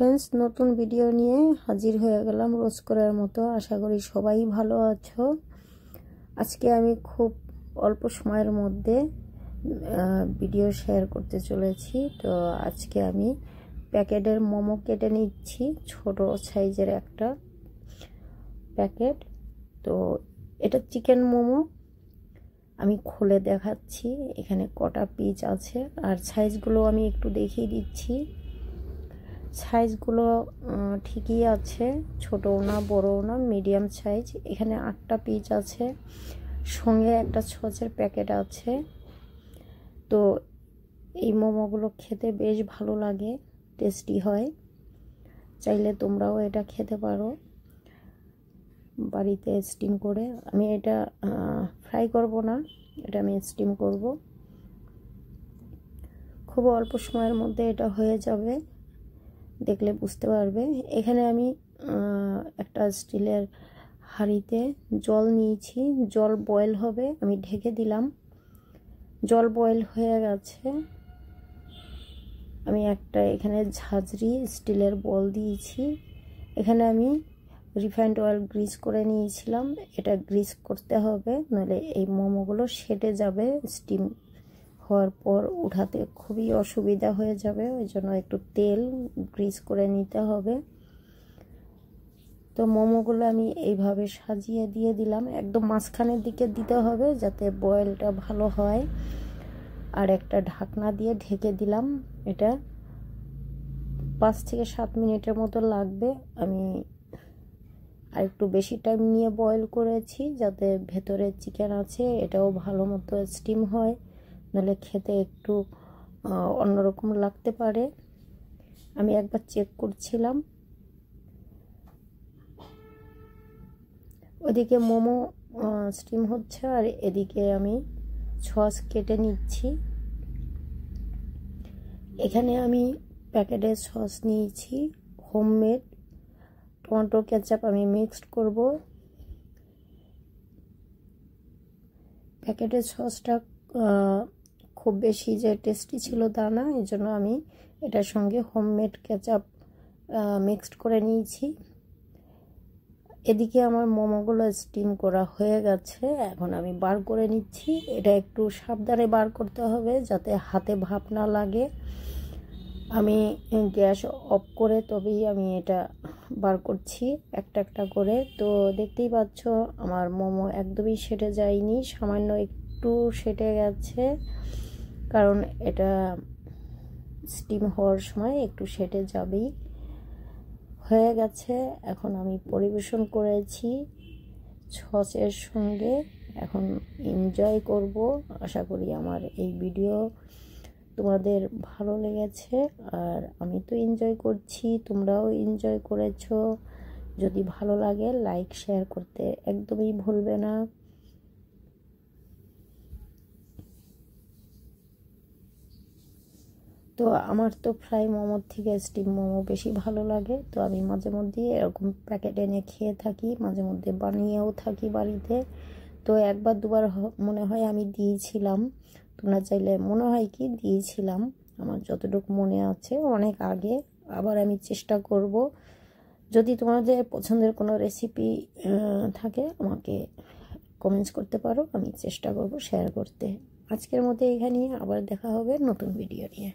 Friends, নতুন video নিয়ে হাজির হয়ে গেলাম রোজ করার মতো। আশা করি সবাই ভালো আছো। আজকে আমি খুব অল্প সময়ের মধ্যে ভিডিও শেয়ার করতে চলেছি। তো আজকে আমি প্যাকেটের মোমো কেটে নিচ্ছি, ছোট সাইজের একটা প্যাকেট। তো এটা চিকেন মোমো, আমি খুলে দেখাচ্ছি এখানে কটা পিস আছে, আর সাইজগুলো আমি একটু দেখিয়ে দিচ্ছি। সাইজগুলো ঠিকই আছে, ছোটও না বড়ও না, মিডিয়াম সাইজ। এখানে 8টা পিস আছে, সঙ্গে একটা সসের প্যাকেট আছে। তো এই মোমোগুলো খেতে বেশ ভালো লাগে, টেস্টি হয়। চাইলে তোমরাও এটা খেতে পারো বাড়িতে স্টিম করে। আমি এটা ফ্রাই করব না, এটা আমি স্টিম করব। খুব অল্প সময়ের মধ্যে এটা হয়ে যাবে, দেখলে বুঝতে পারবে। এখানে আমি একটা স্টিলের হাঁড়িতে জল নিয়েছি, জল বয়েল হবে, আমি ঢেকে দিলাম। জল বয়েল হয়ে গেছে। আমি একটা এখানে ঝাঁঝরি স্টিলের বল দিয়েছি। এখানে আমি রিফাইন্ড অয়েল গ্রিস করে নিয়েছিলাম, এটা গ্রিস করতে হবে, নাহলে এই মোমোগুলো সেটে যাবে। স্টিম হওয়ার পর উঠাতে খুবই অসুবিধা হয়ে যাবে, ওই জন্য একটু তেল গ্রিস করে নিতে হবে। তো মোমোগুলো আমি এইভাবে সাজিয়ে দিয়ে দিলাম, একদম মাঝখানের দিকে দিতে হবে যাতে বয়েলটা ভালো হয়। আর একটা ঢাকনা দিয়ে ঢেকে দিলাম। এটা 5 থেকে 7 মিনিটের মতো লাগবে। আমি আর একটু বেশি টাইম নিয়ে বয়েল করেছি, যাতে ভেতরে চিকেন আছে এটাও ভালো মতো স্টিম হয়, নাহলে খেতে একটু অন্যরকম লাগতে পারে। আমি একবার চেক করছিলাম। ওদিকে মোমো স্টিম হচ্ছে, আর এদিকে আমি সস কেটে নিচ্ছি। এখানে আমি প্যাকেটের সস নিয়েছি, হোমমেড টমেটো কেচাপ আমি মিক্সড করব। প্যাকেটের সসটা খুব বেশি যে টেস্টি ছিল তা না, এই জন্য আমি এটার সঙ্গে হোমমেড কেচাপ মিক্সড করে নিয়েছি। এদিকে আমার মোমোগুলো স্টিম করা হয়ে গেছে, এখন আমি বার করে নিচ্ছি। এটা একটু সাবধানে বার করতে হবে যাতে হাতে ভাপ না লাগে। আমি গ্যাস অফ করে তবেই আমি এটা বার করছি একটা একটা করে। তো দেখতেই পাচ্ছ আমার মোমো একদমই সেটে যায়নি, সামান্য একটু সেটে গেছে, কারণ এটা স্টিম হওয়ার সময় একটু সেটে যাবেই। হয়ে গেছে, এখন আমি পরিবেশন করেছি সসের সঙ্গে। এখন এনজয় করব। আশা করি আমার এই ভিডিও তোমাদের ভালো লেগেছে, আর আমি তো এনজয় করছি, তোমরাও এনজয় করেছো। যদি ভালো লাগে লাইক শেয়ার করতে একদমই ভুলবে না। তো আমার তো ফ্রাই মোমোর থেকে স্টিম মোমো বেশি ভালো লাগে। তো আমি মাঝে মধ্যে এরকম প্যাকেট এনে খেয়ে থাকি, মাঝে মধ্যে বানিয়েও থাকি বাড়িতে। তো একবার দুবার মনে হয় আমি দিয়েছিলাম, তোমরা চাইলে মনে হয় কি দিয়েছিলাম, আমার যতটুকু মনে আছে অনেক আগে। আবার আমি চেষ্টা করব, যদি তোমাদের পছন্দের কোনো রেসিপি থাকে আমাকে কমেন্টস করতে পারো, আমি চেষ্টা করব শেয়ার করতে। আজকের মতো এখানেই, আবার দেখা হবে নতুন ভিডিও নিয়ে।